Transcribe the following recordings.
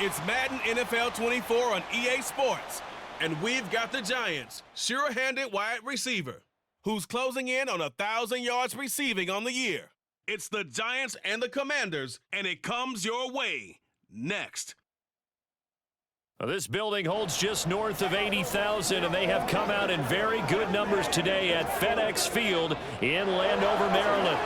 It's Madden NFL 24 on EA Sports, and we've got the Giants' sure-handed wide receiver, who's closing in on 1,000 yards receiving on the year. It's the Giants and the Commanders, and it comes your way next. Well, this building holds just north of 80,000, and they have come out in very good numbers today at FedEx Field in Landover, Maryland.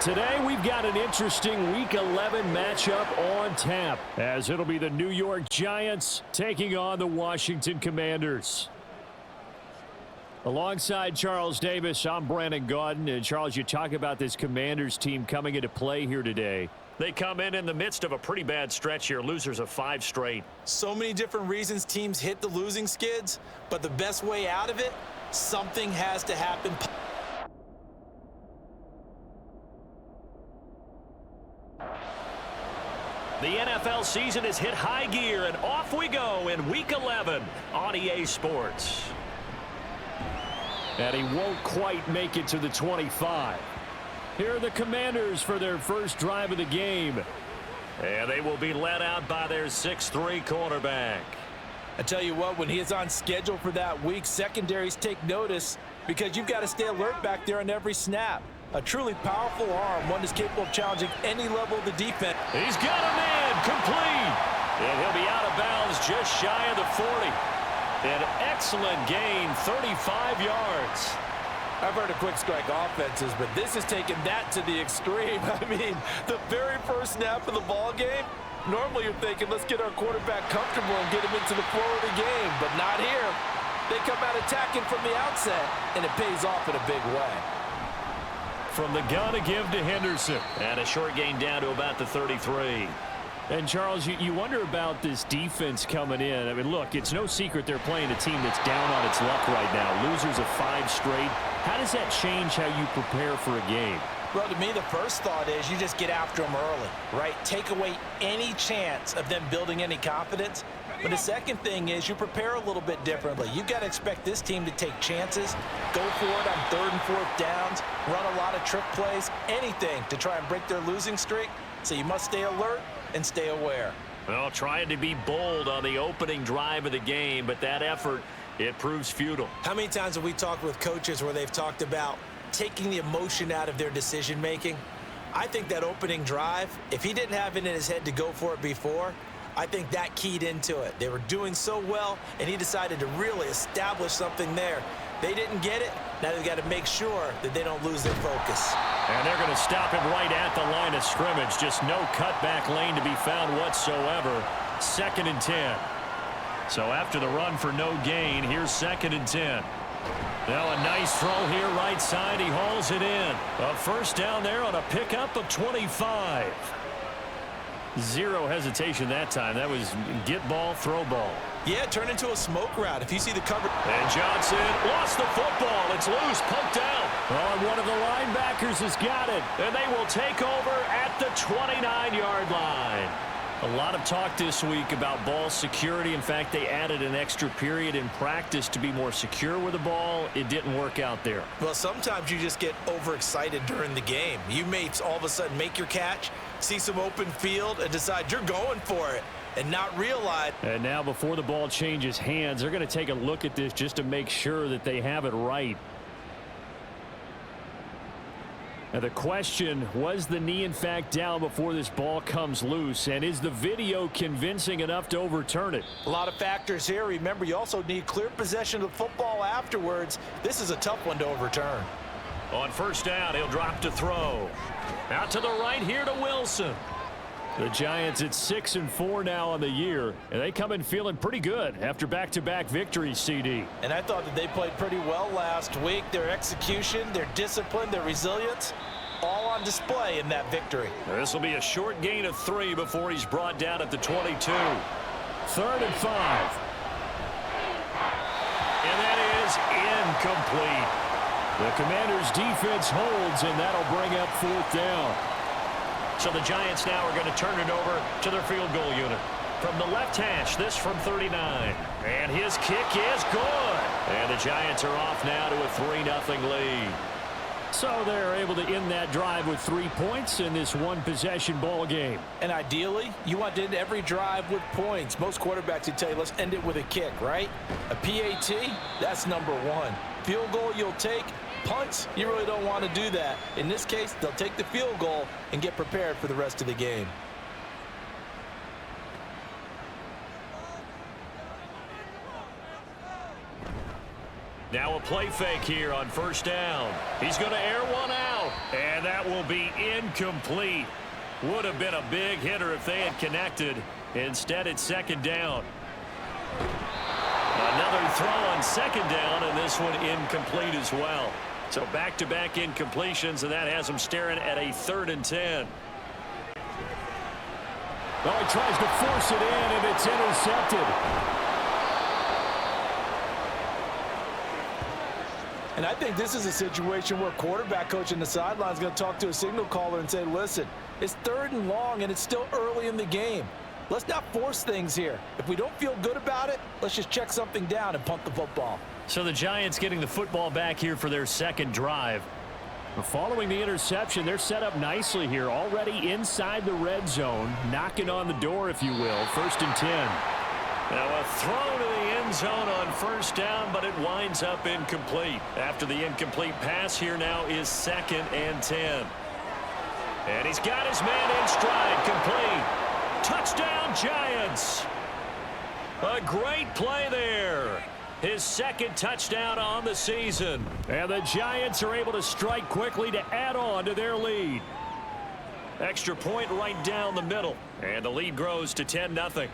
Today, we've got an interesting Week 11 matchup on tap, as it'll be the New York Giants taking on the Washington Commanders. Alongside Charles Davis, I'm Brandon Gaudin. And Charles, you talk about this Commanders team coming into play here today. They come in the midst of a pretty bad stretch here, losers of 5 straight. So many different reasons teams hit the losing skids, but the best way out of it, something has to happen. The NFL season has hit high gear, and off we go in Week 11 on EA Sports. And he won't quite make it to the 25. Here are the Commanders for their first drive of the game. And they will be led out by their 6'3" quarterback. I tell you what, when he is on schedule for that week, secondaries take notice because you've got to stay alert back there on every snap. A truly powerful arm, one that's capable of challenging any level of the defense. He's got a man, complete. And he'll be out of bounds just shy of the 40. An excellent gain, 35 yards. I've heard of quick strike offenses, but this is taking that to the extreme. I mean, the very first snap of the ball game, normally you're thinking, let's get our quarterback comfortable and get him into the flow of the game, but not here. They come out attacking from the outset, and it pays off in a big way. From the gun to give to Henderson. And a short gain down to about the 33. And, Charles, you wonder about this defense coming in. I mean, look, it's no secret they're playing a team that's down on its luck right now. Losers of 5 straight. How does that change how you prepare for a game? Well, to me, the first thought is you just get after them early, right? Take away any chance of them building any confidence. But the second thing is you prepare a little bit differently. You've got to expect this team to take chances, go for it on 3rd and 4th downs, run a lot of trick plays, anything to try and break their losing streak. So you must stay alert and stay aware. Well, trying to be bold on the opening drive of the game, but that effort, it proves futile. How many times have we talked with coaches where they've talked about taking the emotion out of their decision-making? I think that opening drive, if he didn't have it in his head to go for it before, I think that keyed into it. They were doing so well, and he decided to really establish something there. They didn't get it. Now they've got to make sure that they don't lose their focus. And they're going to stop him right at the line of scrimmage. Just no cutback lane to be found whatsoever. 2nd and 10. So after the run for no gain, here's 2nd and 10. Now a nice throw here right side. He hauls it in. A first down there on a pickup of 25. Zero hesitation that time. That was get ball, throw ball. Yeah, turn into a smoke route if you see the cover. And Johnson lost the football. It's loose, pumped out. Oh, one of the linebackers has got it. And they will take over at the 29-yard line. A lot of talk this week about ball security. In fact, they added an extra period in practice to be more secure with the ball. It didn't work out there. Well, sometimes you just get overexcited during the game. You may all of a sudden make your catch, see some open field, and decide you're going for it and not realize. And now before the ball changes hands, they're going to take a look at this just to make sure that they have it right. Now the question, was the knee in fact down before this ball comes loose? And is the video convincing enough to overturn it? A lot of factors here. Remember, you also need clear possession of the football afterwards. This is a tough one to overturn. On first down, he'll drop to throw. Out to the right here to Wilson. The Giants at 6-4 now on the year, and they come in feeling pretty good after back-to-back victories, CD. And I thought that they played pretty well last week. Their execution, their discipline, their resilience, all on display in that victory. This will be a short gain of 3 before he's brought down at the 22. 3rd and 5. And that is incomplete. The Commanders' defense holds, and that'll bring up 4th down. So the Giants now are going to turn it over to their field goal unit. From the left hash, this from 39. And his kick is good. And the Giants are off now to a 3-0 lead. So they're able to end that drive with 3 points in this one-possession ball game. And ideally, you want to end every drive with points. Most quarterbacks would tell you, let's end it with a kick, right? A PAT, that's number one. Field goal you'll take. Punts, you really don't want to do that. In this case, they'll take the field goal and get prepared for the rest of the game. Now a play fake here on first down. He's going to air one out, and that will be incomplete. Would have been a big hitter if they had connected. Instead, it's second down. Another throw on second down, and this one incomplete as well. So back-to-back incompletions, and that has them staring at a 3rd and 10. Oh, he tries to force it in, and it's intercepted. And I think this is a situation where quarterback coach in the sideline is going to talk to a signal caller and say, listen, it's 3rd and long, and it's still early in the game. Let's not force things here. If we don't feel good about it, let's just check something down and punt the football. So the Giants getting the football back here for their second drive. Following the interception, they're set up nicely here, already inside the red zone, knocking on the door, if you will. 1st and 10. Now a throw to the end zone on first down, but it winds up incomplete. After the incomplete pass, here now is 2nd and 10. And he's got his man in stride, complete. Touchdown, Giants. A great play there. His 2nd touchdown on the season. And the Giants are able to strike quickly to add on to their lead. Extra point right down the middle. And the lead grows to 10-0.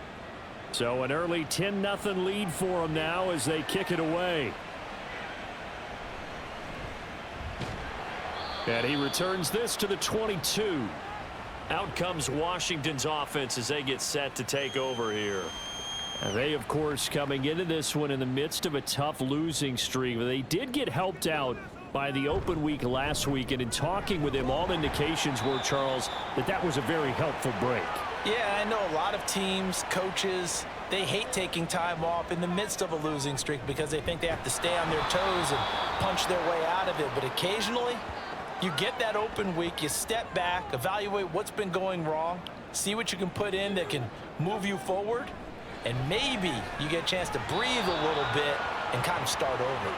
So an early 10-0 lead for them now as they kick it away. And he returns this to the 22. Out comes Washington's offense as they get set to take over here. And they, of course, coming into this one in the midst of a tough losing streak. They did get helped out by the open week last week, and in talking with him, all indications were, Charles, that was a very helpful break. Yeah, I know a lot of teams, coaches, they hate taking time off in the midst of a losing streak because they think they have to stay on their toes and punch their way out of it. But occasionally, you get that open week, you step back, evaluate what's been going wrong, see what you can put in that can move you forward, and maybe you get a chance to breathe a little bit and kind of start over.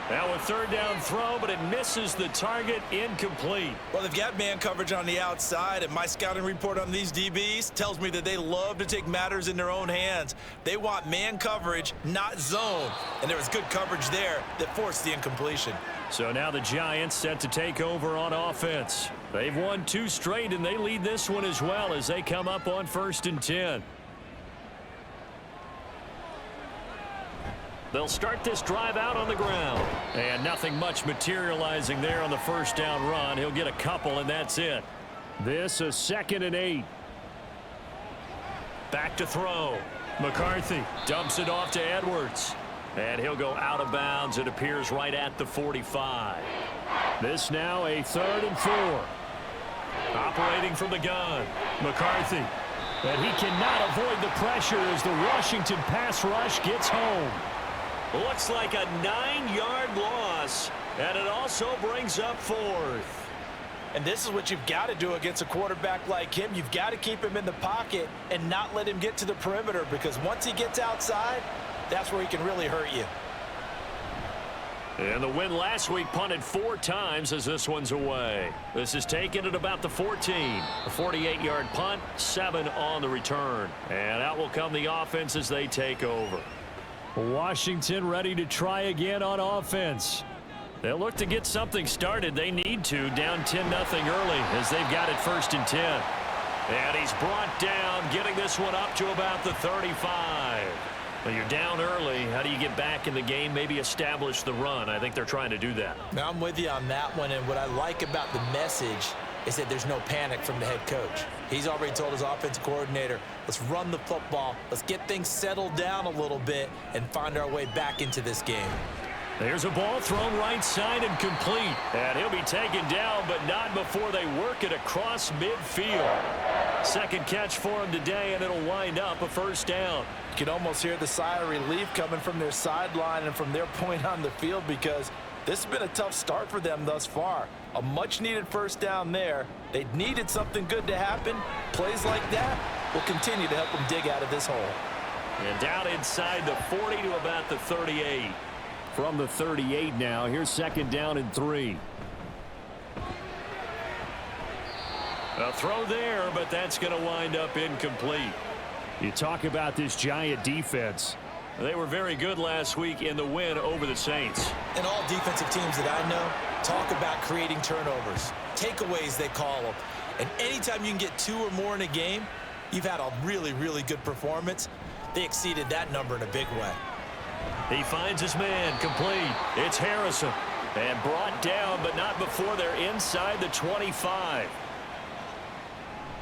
Now a 3rd down throw, but it misses the target, incomplete. Well, they've got man coverage on the outside, and my scouting report on these DBs tells me that they love to take matters in their own hands. They want man coverage, not zone, and there was good coverage there that forced the incompletion. So now the Giants set to take over on offense. They've won 2 straight, and they lead this one as well as they come up on 1st and 10. They'll start this drive out on the ground. And nothing much materializing there on the first down run. He'll get a couple, and that's it. This a 2nd and 8. Back to throw. McCarthy dumps it off to Edwards. And he'll go out of bounds. It appears right at the 45. This now a 3rd and 4. Operating from the gun. McCarthy. And he cannot avoid the pressure as the Washington pass rush gets home. Looks like a 9-yard loss, and it also brings up 4th. And this is what you've got to do against a quarterback like him. You've got to keep him in the pocket and not let him get to the perimeter, because once he gets outside, that's where he can really hurt you. And the win last week punted 4 times as this one's away. This is taken at about the 14. A 48-yard punt, 7 on the return. And out will come the offense as they take over. Washington ready to try again on offense. They'll look to get something started. They need to, down 10-0 early as they've got it 1st and 10. And he's brought down, getting this one up to about the 35. Well, you're down early. How do you get back in the game, maybe establish the run? I think they're trying to do that. Now, I'm with you on that one, and what I like about the message is that there's no panic from the head coach. He's already told his offensive coordinator, let's run the football, let's get things settled down a little bit and find our way back into this game. There's a ball thrown right side and complete. And he'll be taken down, but not before they work it across midfield. 2nd catch for him today, and it'll wind up a 1st down. You can almost hear the sigh of relief coming from their sideline and from their point on the field, because this has been a tough start for them thus far. A much-needed first down there. They needed something good to happen. Plays like that will continue to help them dig out of this hole. And down inside the 40 to about the 38. From the 38 now, here's second down and 3. A throw there, but that's going to wind up incomplete. You talk about this Giant defense. They were very good last week in the win over the Saints. And all defensive teams that I know talk about creating turnovers. Takeaways, they call them. And anytime you can get 2 or more in a game, you've had a really, really good performance. They exceeded that number in a big way. He finds his man, complete. It's Harrison. And brought down, but not before they're inside the 25.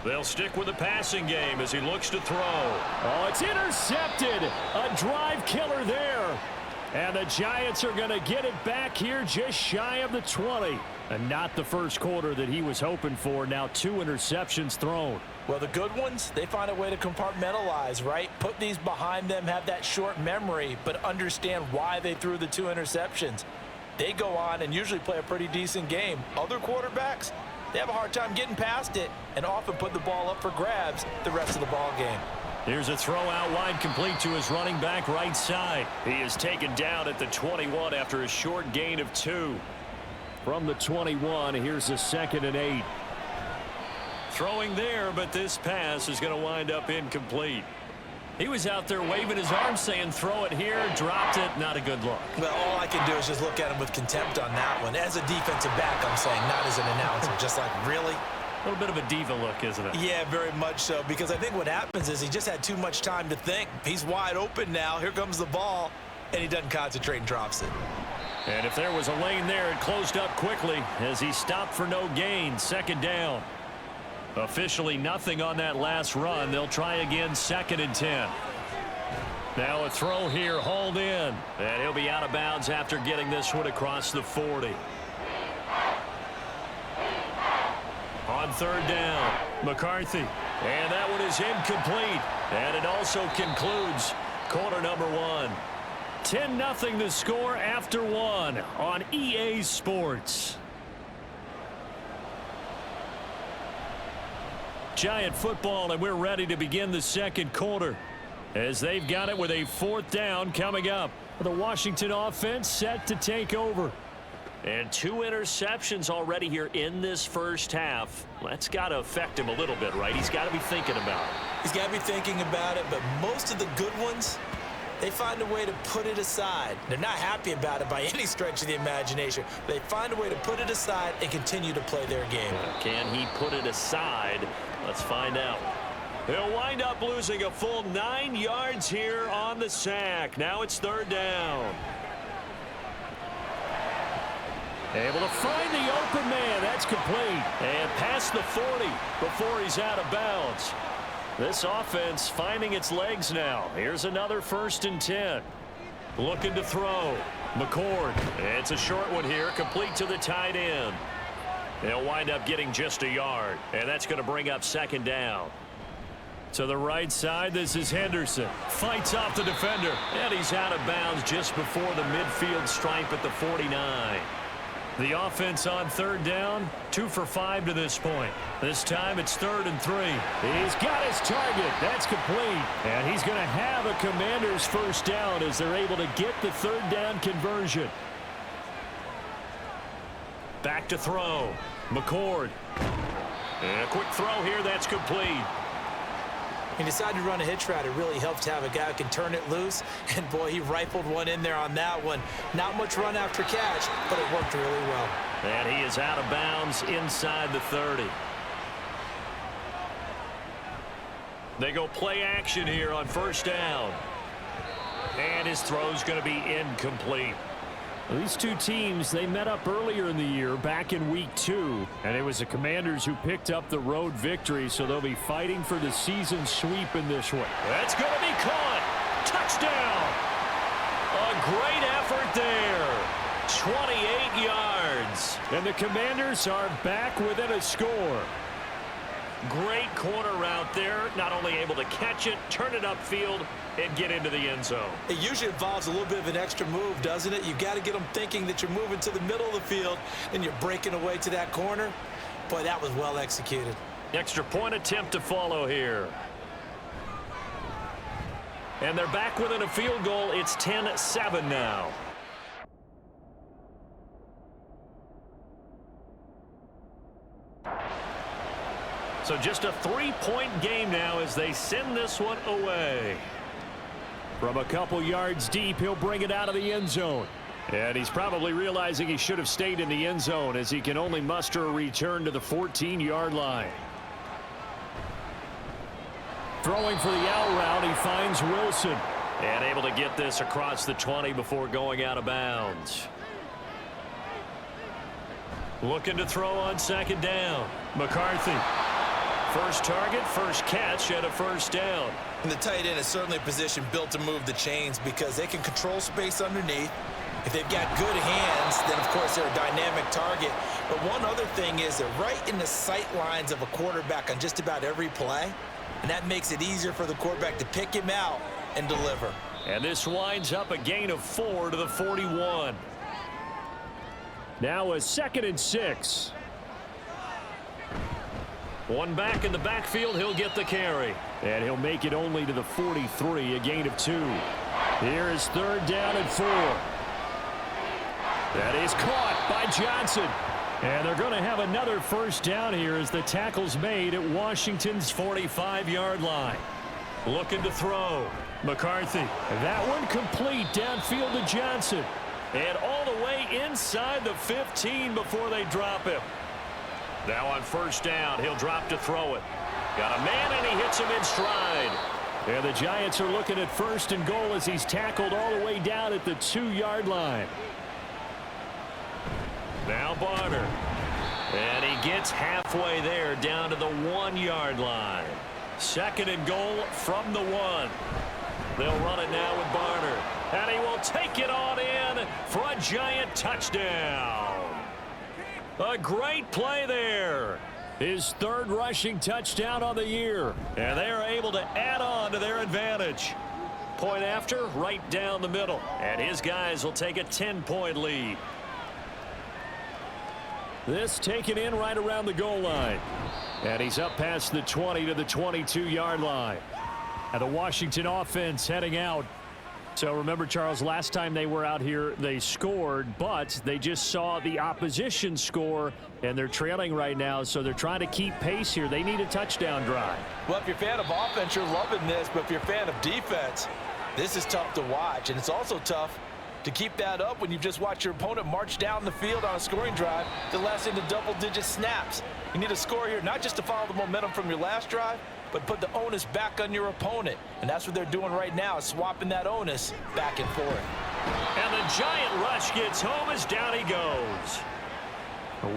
They'll stick with the passing game as he looks to throw. Oh, it's intercepted. A drive killer there. And the Giants are going to get it back here just shy of the 20. And not the first quarter that he was hoping for. Now 2 interceptions thrown. Well, the good ones, they find a way to compartmentalize, right? Put these behind them, have that short memory, but understand why they threw the 2 interceptions. They go on and usually play a pretty decent game. Other quarterbacks, they have a hard time getting past it and often put the ball up for grabs the rest of the ball game. Here's a throw out wide, complete to his running back right side. He is taken down at the 21 after a short gain of 2. From the 21, here's a 2nd and 8. Throwing there, but this pass is going to wind up incomplete. He was out there waving his arms saying throw it here, dropped it, not a good look. Well, all I can do is just look at him with contempt on that one. As a defensive back, I'm saying, not as an announcer. Just like, really? A little bit of a diva look, isn't it? Yeah, very much so, because I think what happens is he just had too much time to think. He's wide open now. Here comes the ball, and he doesn't concentrate and drops it. And if there was a lane there, it closed up quickly as he stopped for no gain. 2nd down. Officially nothing on that last run. They'll try again, 2nd and 10. Now a throw here, hauled in. And he'll be out of bounds after getting this one across the 40. On 3rd down, McCarthy. And that one is incomplete. And it also concludes quarter number 1. 10-0 the score after 1 on EA Sports. Giant football, and we're ready to begin the 2nd quarter as they've got it with a 4th down coming up. The Washington offense set to take over. And 2 interceptions already here in this first half. That's got to affect him a little bit, right? He's got to be thinking about it. He's got to be thinking about it, but most of the good ones, they find a way to put it aside. They're not happy about it by any stretch of the imagination. They find a way to put it aside and continue to play their game. Can he put it aside? Let's find out. He'll wind up losing a full 9 yards here on the sack. Now it's 3rd down. Able to find the open man. That's complete. And past the 40 before he's out of bounds. This offense finding its legs now. Here's another 1st and 10. Looking to throw. McCord. It's a short one here, complete to the tight end. They'll wind up getting just a yard, and that's going to bring up 2nd down. To the right side, this is Henderson. Fights off the defender, and he's out of bounds just before the midfield stripe at the 49. The offense on 3rd down, 2 for 5 to this point. This time it's 3rd and 3. He's got his target. That's complete. And he's going to have a Commanders 1st down as they're able to get the 3rd down conversion. Back to throw. McCord. And a quick throw here. That's complete. He decided to run a hitch route. It really helps to have a guy who can turn it loose. And, boy, he rifled one in there on that one. Not much run after catch, but it worked really well. And he is out of bounds inside the 30. They go play action here on 1st down. And his throw's going to be incomplete. These two teams, they met up earlier in the year, back in week 2, and it was the Commanders who picked up the road victory, so they'll be fighting for the season sweep in this one. That's going to be caught. Touchdown. A great effort there. 28 yards. And the Commanders are back within a score. Great corner route there. Not only able to catch it, turn it upfield, and get into the end zone. It usually involves a little bit of an extra move, doesn't it? You've got to get them thinking that you're moving to the middle of the field and you're breaking away to that corner. Boy, that was well executed. Extra point attempt to follow here. And they're back within a field goal. It's 10-7 now. So just a 3-point game now as they send this one away. From a couple yards deep, he'll bring it out of the end zone. And he's probably realizing he should have stayed in the end zone as he can only muster a return to the 14-yard line. Throwing for the out route, he finds Wilson. And able to get this across the 20 before going out of bounds. Looking to throw on second down. McCarthy. First target, first catch, and a first down. And the tight end is certainly a position built to move the chains because they can control space underneath. If they've got good hands, then, of course, they're a dynamic target. But one other thing is they're right in the sight lines of a quarterback on just about every play, and that makes it easier for the quarterback to pick him out and deliver. And this winds up a gain of 4 to the 41. Now a 2nd and 6. One back in the backfield, he'll get the carry. And he'll make it only to the 43, a gain of 2. Here is 3rd down and 4. That is caught by Johnson. And they're going to have another first down here as the tackle's made at Washington's 45-yard line. Looking to throw. McCarthy. That one complete downfield to Johnson. And all the way inside the 15 before they drop him. Now on first down, he'll drop to throw it. Got a man, and he hits him in stride. And the Giants are looking at 1st and goal as he's tackled all the way down at the 2-yard line. Now Barner. And he gets halfway there down to the 1-yard line. 2nd and goal from the 1. They'll run it now with Barner. And he will take it on in for a Giant touchdown. A great play there. His 3rd rushing touchdown on the year. And they are able to add on to their advantage. Point after, right down the middle. And his guys will take a 10-point lead. This taken in right around the goal line. And he's up past the 20 to the 22-yard line. And the Washington offense heading out. So remember, Charles, last time they were out here, they scored, but they just saw the opposition score, and they're trailing right now, so they're trying to keep pace here. They need a touchdown drive. Well, if you're a fan of offense, you're loving this, but if you're a fan of defense, this is tough to watch, and it's also tough to keep that up when you've just watched your opponent march down the field on a scoring drive that lasts into double-digit snaps. You need a score here, not just to follow the momentum from your last drive, but put the onus back on your opponent. And that's what they're doing right now, swapping that onus back and forth. And the Giant rush gets home as down he goes.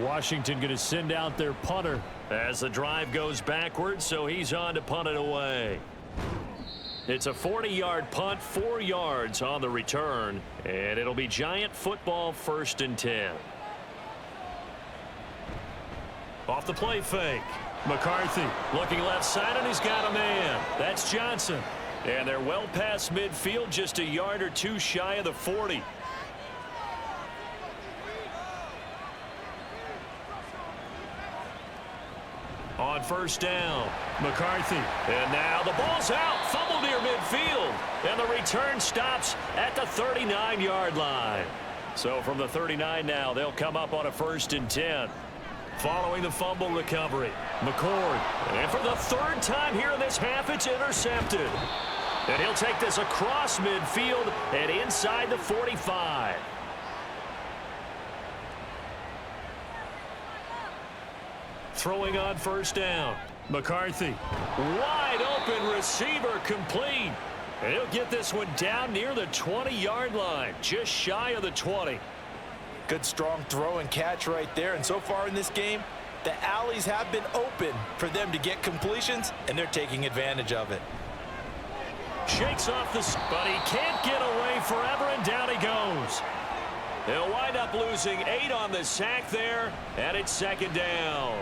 Washington going to send out their punter as the drive goes backwards, so he's on to punt it away. It's a 40-yard punt, 4 yards on the return, and it'll be Giant football 1st and 10. Off the play fake. McCarthy looking left side, and he's got a man. That's Johnson. And they're well past midfield, just a yard or 2 shy of the 40. On first down, McCarthy. And now the ball's out. Fumble near midfield. And the return stops at the 39-yard line. So from the 39 now, they'll come up on a 1st and 10. Following the fumble recovery, McCord. And for the 3rd time here in this half, it's intercepted. And he'll take this across midfield and inside the 45. Throwing on first down, McCarthy. Wide open receiver complete. And he'll get this one down near the 20-yard line, just shy of the 20. Good strong throw and catch right there. And so far in this game, the alleys have been open for them to get completions, and they're taking advantage of it. Shakes off the, but he can't get away forever, and down he goes. He'll wind up losing 8 on the sack there, and it's 2nd down.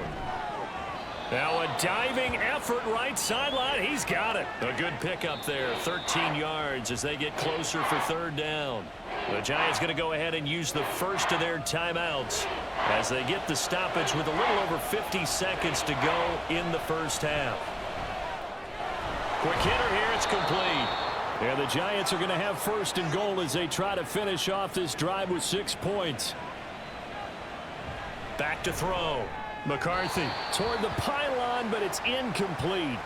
Now a diving effort right sideline. He's got it. A good pickup there. 13 yards as they get closer for third down. The Giants going to go ahead and use the first of their timeouts as they get the stoppage with a little over 50 seconds to go in the first half. Quick hitter here. It's complete. And the Giants are going to have first and goal as they try to finish off this drive with 6 points. Back to throw. McCarthy toward the pylon, but it's incomplete.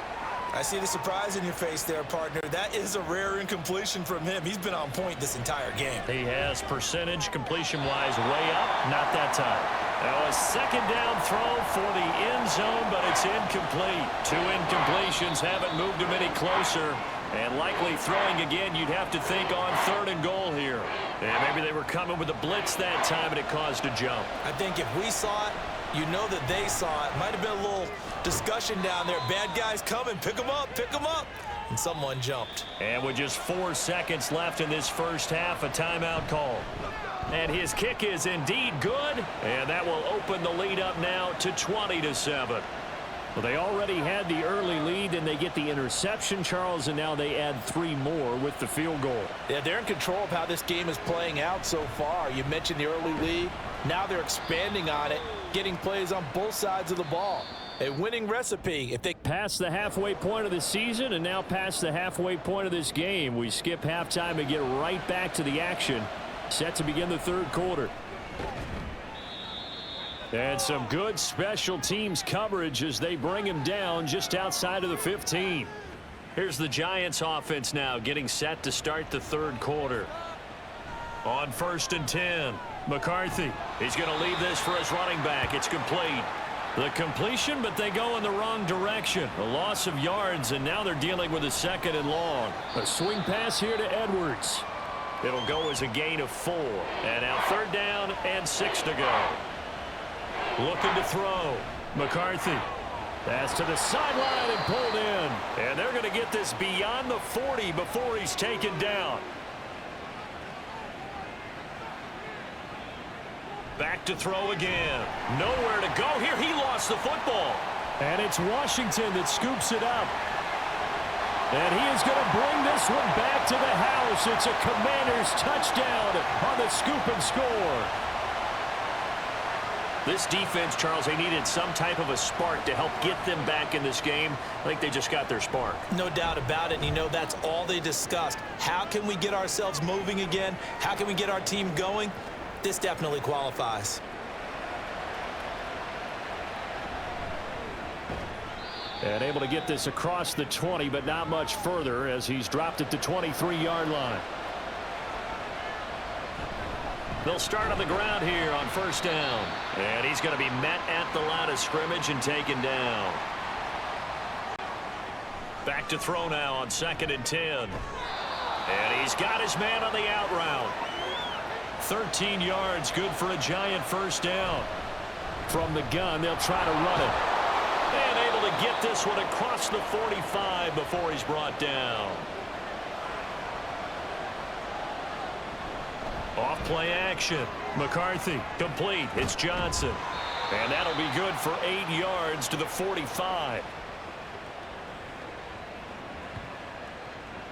I see the surprise in your face there, partner. That is a rare incompletion from him. He's been on point this entire game. He has percentage completion-wise way up. Not that time. Now a second down throw for the end zone, but it's incomplete. 2 incompletions haven't moved him any closer. And likely throwing again, you'd have to think on third and goal here. And maybe they were coming with a blitz that time, and it caused a jump. I think if we saw it, you know that they saw it. Might have been a little discussion down there. Bad guys coming. Pick them up. Pick them up. And someone jumped. And with just 4 seconds left in this first half, a timeout call. And his kick is indeed good. And that will open the lead up now to 20-7. Well, they already had the early lead, and they get the interception, Charles, and now they add 3 more with the field goal. Yeah, they're in control of how this game is playing out so far. You mentioned the early lead. Now they're expanding on it, getting plays on both sides of the ball. A winning recipe. If they pass the halfway point of the season and now past the halfway point of this game, we skip halftime and get right back to the action. Set to begin the third quarter. And some good special teams coverage as they bring him down just outside of the 15. Here's the Giants offense now getting set to start the third quarter. On 1st and 10, McCarthy. He's going to leave this for his running back. It's complete. The completion, but they go in the wrong direction. A loss of yards, and now they're dealing with a 2nd and long. A swing pass here to Edwards. It'll go as a gain of 4. And now 3rd down and 6 to go. Looking to throw. McCarthy. Pass to the sideline and pulled in. And they're going to get this beyond the 40 before he's taken down. Back to throw again. Nowhere to go here. He lost the football. And it's Washington that scoops it up. And he is going to bring this one back to the house. It's a Commanders touchdown on the scoop and score. This defense, Charles, they needed some type of a spark to help get them back in this game. I think they just got their spark. No doubt about it. And you know, that's all they discussed. How can we get ourselves moving again? How can we get our team going? This definitely qualifies. And able to get this across the 20, but not much further as he's dropped it to 23-yard line. They'll start on the ground here on 1st down. And he's going to be met at the line of scrimmage and taken down. Back to throw now on 2nd and 10. And he's got his man on the out route. 13 yards, good for a Giant 1st down. From the gun, they'll try to run it. And able to get this one across the 45 before he's brought down. Off play action. McCarthy complete. It's Johnson. And that'll be good for 8 yards to the 45.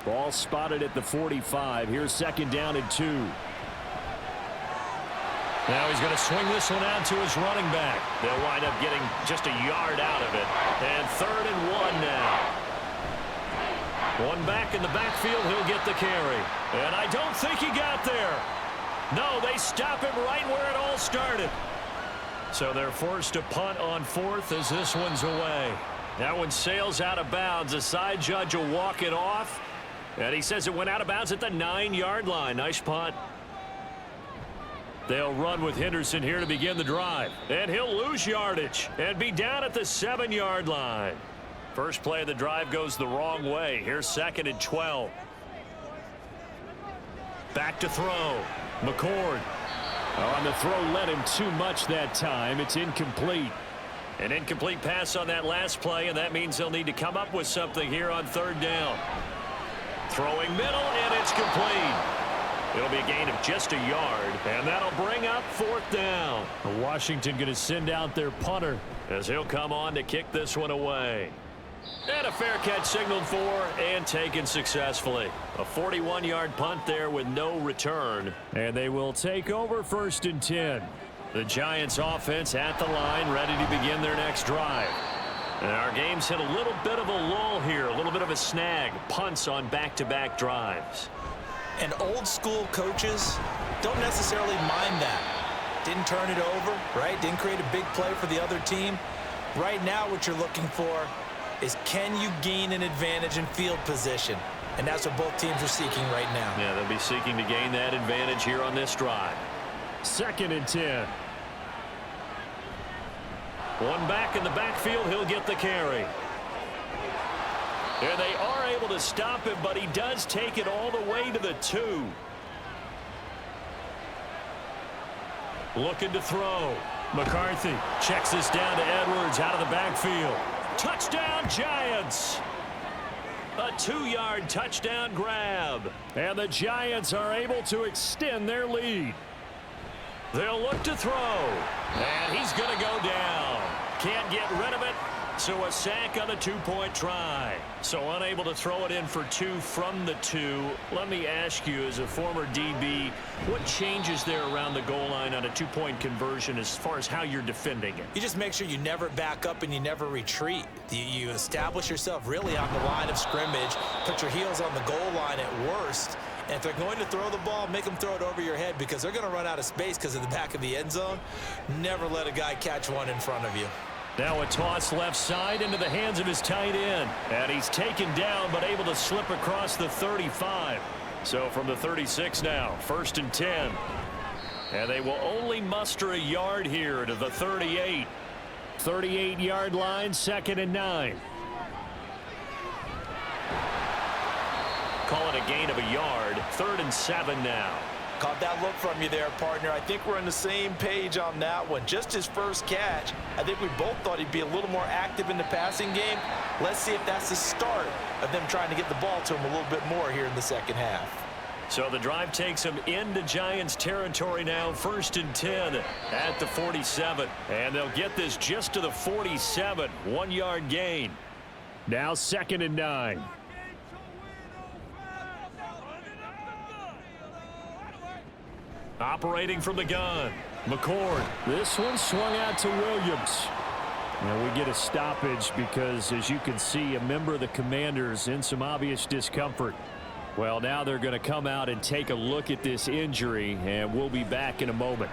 Ball spotted at the 45. Here's 2nd down and 2. Now he's going to swing this one out to his running back. They'll wind up getting just a yard out of it. And 3rd and 1 now. One back in the backfield. He'll get the carry. And I don't think he got there. No, they stop him right where it all started. So they're forced to punt on 4th as this one's away. That one sails out of bounds. The side judge will walk it off. And he says it went out of bounds at the 9-yard line. Nice punt. They'll run with Henderson here to begin the drive. And he'll lose yardage and be down at the 7-yard line. First play of the drive goes the wrong way. Here's 2nd and 12. Back to throw. McCord. On the throw led him too much that time. It's incomplete. An incomplete pass on that last play, and that means they'll need to come up with something here on 3rd down. Throwing middle, and it's complete. It'll be a gain of just a yard, and that'll bring up 4th down. Washington going to send out their punter as he'll come on to kick this one away. And a fair catch signaled for and taken successfully. A 41-yard punt there with no return. And they will take over 1st and 10. The Giants offense at the line, ready to begin their next drive. And our game's hit a little bit of a lull here, a little bit of a snag. Punts on back-to-back drives. And old school coaches don't necessarily mind that. Didn't turn it over, right? Didn't create a big play for the other team. Right now what you're looking for is, can you gain an advantage in field position? And that's what both teams are seeking right now. Yeah, they'll be seeking to gain that advantage here on this drive. 2nd and 10. One back in the backfield, he'll get the carry. And they are able to stop him, but he does take it all the way to the 2. Looking to throw. McCarthy checks this down to Edwards out of the backfield. Touchdown, Giants! A 2-yard touchdown grab. And the Giants are able to extend their lead. They'll look to throw. And he's going to go down. Can't get rid of it. So a sack on a 2-point try. So unable to throw it in for 2 from the 2. Let me ask you, as a former DB, what changes there around the goal line on a 2-point conversion as far as how you're defending it? You just make sure you never back up and you never retreat. You establish yourself really on the line of scrimmage, put your heels on the goal line at worst. And if they're going to throw the ball, make them throw it over your head, because they're going to run out of space because of the back of the end zone. Never let a guy catch one in front of you. Now a toss left side into the hands of his tight end. And he's taken down but able to slip across the 35. So from the 36 now, 1st and 10. And they will only muster a yard here to the 38. 38-yard line, 2nd and 9. Call it a gain of a yard. 3rd and 7 now. Caught that look from you there, partner. I think we're on the same page on that one. Just his first catch. I think we both thought he'd be a little more active in the passing game. Let's see if that's the start of them trying to get the ball to him a little bit more here in the second half. So the drive takes him into Giants territory now. 1st and 10 at the 47. And they'll get this just to the 47. 1-yard gain. Now 2nd and 9. Operating from the gun, McCord. This one swung out to Williams. And we get a stoppage because, as you can see, a member of the Commanders in some obvious discomfort. Well, now they're going to come out and take a look at this injury, and we'll be back in a moment.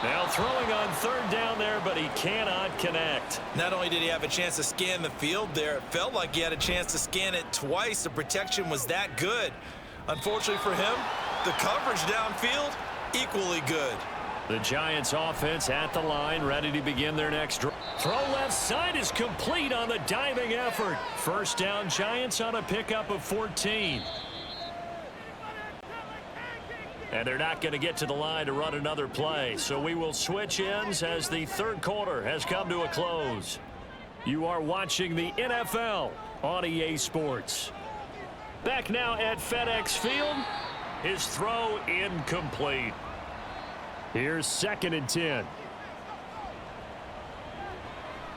Now throwing on 3rd down there, but he cannot connect. Not only did he have a chance to scan the field there, it felt like he had a chance to scan it twice. The protection was that good. Unfortunately for him, the coverage downfield, equally good. The Giants offense at the line, ready to begin their next drive. Throw left side is complete on the diving effort. 1st down, Giants on a pickup of 14. And they're not going to get to the line to run another play. So we will switch ends as the 3rd quarter has come to a close. You are watching the NFL on EA Sports. Back now at FedEx Field. His throw incomplete. Here's 2nd and 10.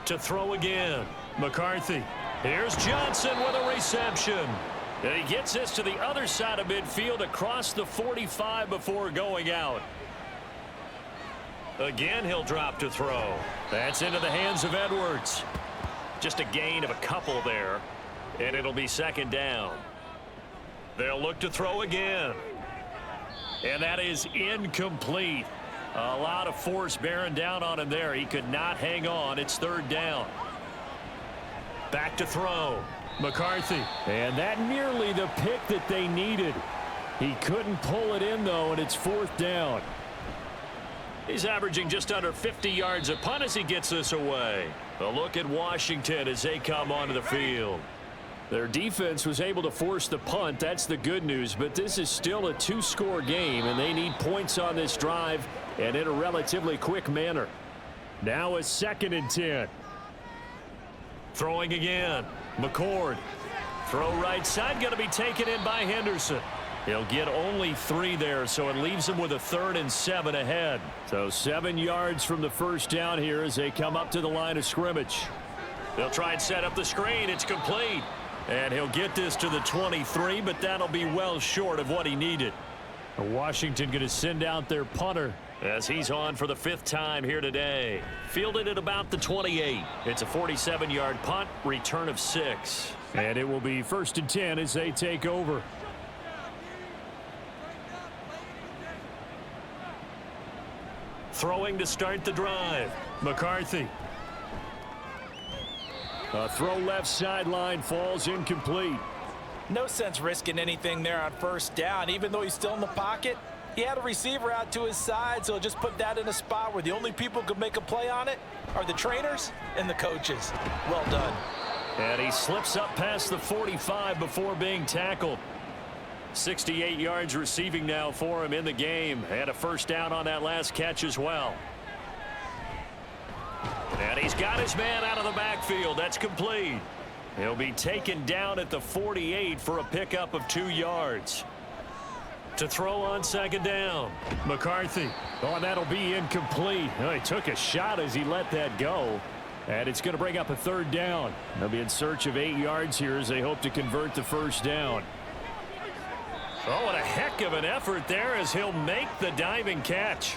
To throw again. McCarthy. Here's Johnson with a reception. And he gets this to the other side of midfield across the 45 before going out. Again, he'll drop to throw. That's into the hands of Edwards. Just a gain of a couple there. And it'll be 2nd down. They'll look to throw again. And that is incomplete. A lot of force bearing down on him there. He could not hang on. It's 3rd down. Back to throw. McCarthy. And that nearly the pick that they needed. He couldn't pull it in, though, and it's 4th down. He's averaging just under 50 yards a punt as he gets this away. A look at Washington as they come onto the field. Their defense was able to force the punt. That's the good news, but this is still a 2-score game, and they need points on this drive and in a relatively quick manner. Now it's 2nd and 10. Throwing again. McCord Throw right side, going to be taken in by Henderson. He'll get only 3 there, so it leaves him with a 3rd and 7 ahead. So 7 yards from the first down here as they come up to the line of scrimmage. They'll try and set up the screen. It's complete. And he'll get this to the 23, but that'll be well short of what he needed. Washington going to send out their punter as he's on for the 5th time here today. Fielded at about the 28. It's a 47-yard punt, return of 6. And it will be 1st and 10 as they take over. Throwing to start the drive. McCarthy. A throw left sideline falls incomplete. No sense risking anything there on 1st down. Even though he's still in the pocket, he had a receiver out to his side, so just put that in a spot where the only people who could make a play on it are the trainers and the coaches. Well done. And he slips up past the 45 before being tackled. 68 yards receiving now for him in the game. And a 1st down on that last catch as well. And he's got his man out of the backfield. That's complete. He'll be taken down at the 48 for a pickup of 2 yards. To throw on 2nd down. McCarthy. Oh, and that'll be incomplete. Oh, he took a shot as he let that go. And it's going to bring up a 3rd down. They'll be in search of 8 yards here as they hope to convert the 1st down. Oh, what a heck of an effort there as he'll make the diving catch.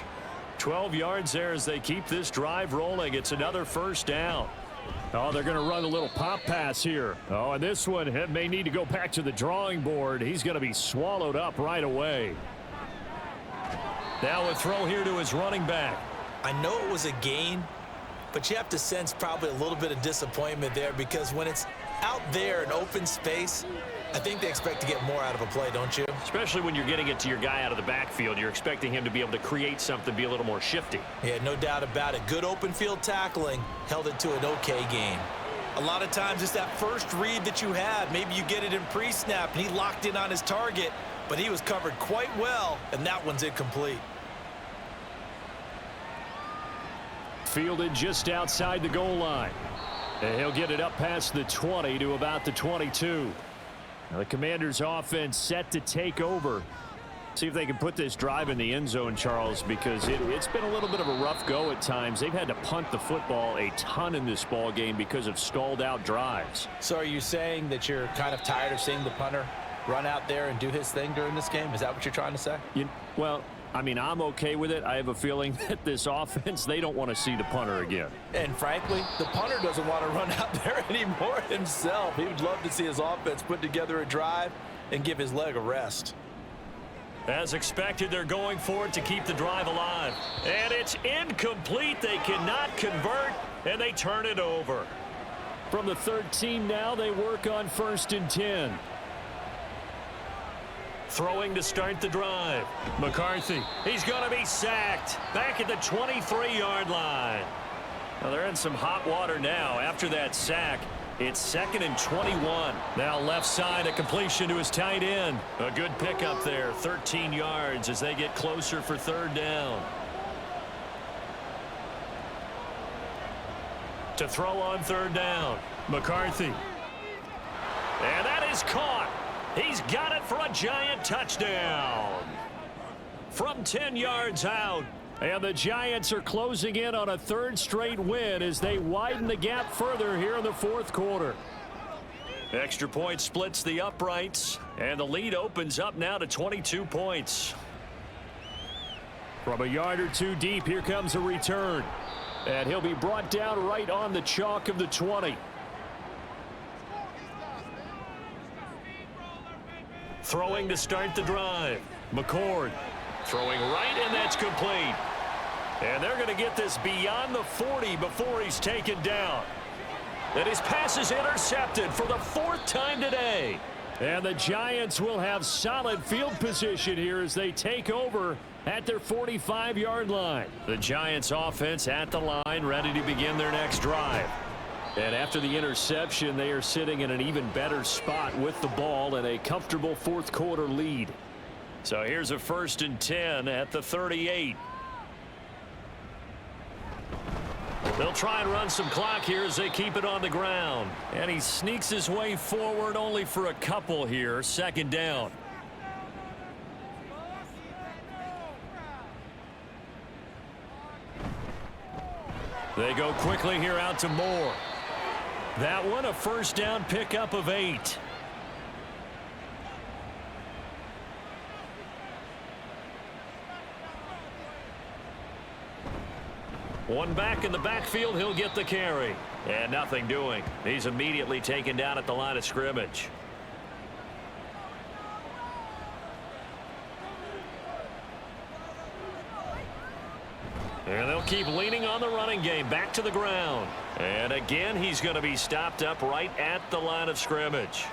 12 yards there as they keep this drive rolling. It's another 1st down. Oh, they're going to run a little pop pass here. Oh, and this one may need to go back to the drawing board. He's going to be swallowed up right away. Now a throw here to his running back. I know it was a gain, but you have to sense probably a little bit of disappointment there because when it's out there in open space, I think they expect to get more out of a play, don't you? Especially when you're getting it to your guy out of the backfield. You're expecting him to be able to create something, be a little more shifty. Yeah, no doubt about it. Good open field tackling held it to an okay gain. A lot of times it's that first read that you have. Maybe you get it in pre-snap, and he locked in on his target, but he was covered quite well, and that one's incomplete. Fielded just outside the goal line. And he'll get it up past the 20 to about the 22. Now the Commanders' offense set to take over. See if they can put this drive in the end zone, Charles, because it's been a little bit of a rough go at times. They've had to punt the football a ton in this ball game because of stalled out drives. So are you saying that you're kind of tired of seeing the punter run out there and do his thing during this game? Is that what you're trying to say? Well, I mean, I'm okay with it. I have a feeling that this offense, they don't want to see the punter again. And frankly, the punter doesn't want to run out there anymore himself. He would love to see his offense put together a drive and give his leg a rest. As expected, they're going for it to keep the drive alive. And it's incomplete. They cannot convert, and they turn it over. From the 13 now, they work on 1st and 10. Throwing to start the drive. McCarthy. He's going to be sacked. Back at the 23-yard line. Well, they're in some hot water now after that sack. It's 2nd and 21. Now left side, a completion to his tight end. A good pickup there. 13 yards as they get closer for 3rd down. To throw on 3rd down. McCarthy. And that is caught. He's got it for a giant touchdown. From 10 yards out. And the Giants are closing in on a 3rd straight win as they widen the gap further here in the 4th quarter. Extra point splits the uprights. And the lead opens up now to 22 points. From a yard or two deep, here comes a return. And he'll be brought down right on the chalk of the 20. Throwing to start the drive. McCord throwing right, and that's complete. And they're going to get this beyond the 40 before he's taken down. And his pass is intercepted for the 4th time today. And the Giants will have solid field position here as they take over at their 45-yard line. The Giants offense at the line, ready to begin their next drive. And after the interception, they are sitting in an even better spot with the ball and a comfortable 4th quarter lead. So here's a 1st and 10 at the 38. They'll try and run some clock here as they keep it on the ground. And he sneaks his way forward only for a couple here. Second down. They go quickly here out to Moore. That one a first down pickup of 8. One back in the backfield, he'll get the carry. And nothing doing. He's immediately taken down at the line of scrimmage. And they'll keep leaning on the running game. Back to the ground. And again, he's going to be stopped up right at the line of scrimmage.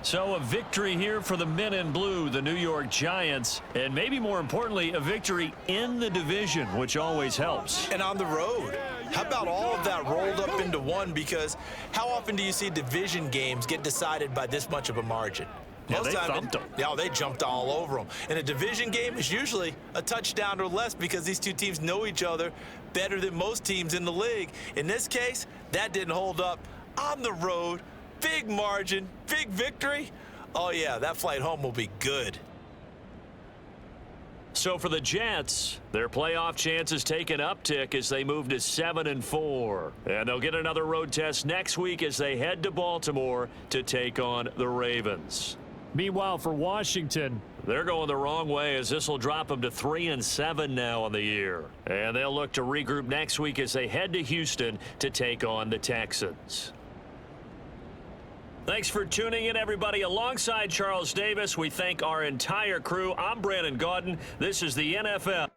So a victory here for the men in blue, the New York Giants, and maybe more importantly, a victory in the division, which always helps. And on the road. How about all of that rolled up into one? Because how often do you see division games get decided by this much of a margin? Yeah, they thumped them. Yeah, they jumped all over them. And a division game is usually a touchdown or less because these two teams know each other better than most teams in the league. In this case, that didn't hold up. On the road, big margin, big victory. Oh, yeah, that flight home will be good. So for the Jets, their playoff chances take an uptick as they move to 7-4. And they'll get another road test next week as they head to Baltimore to take on the Ravens. Meanwhile, for Washington, they're going the wrong way as this will drop them to 3-7 now on the year. And they'll look to regroup next week as they head to Houston to take on the Texans. Thanks for tuning in, everybody. Alongside Charles Davis, we thank our entire crew. I'm Brandon Gaudin. This is the NFL.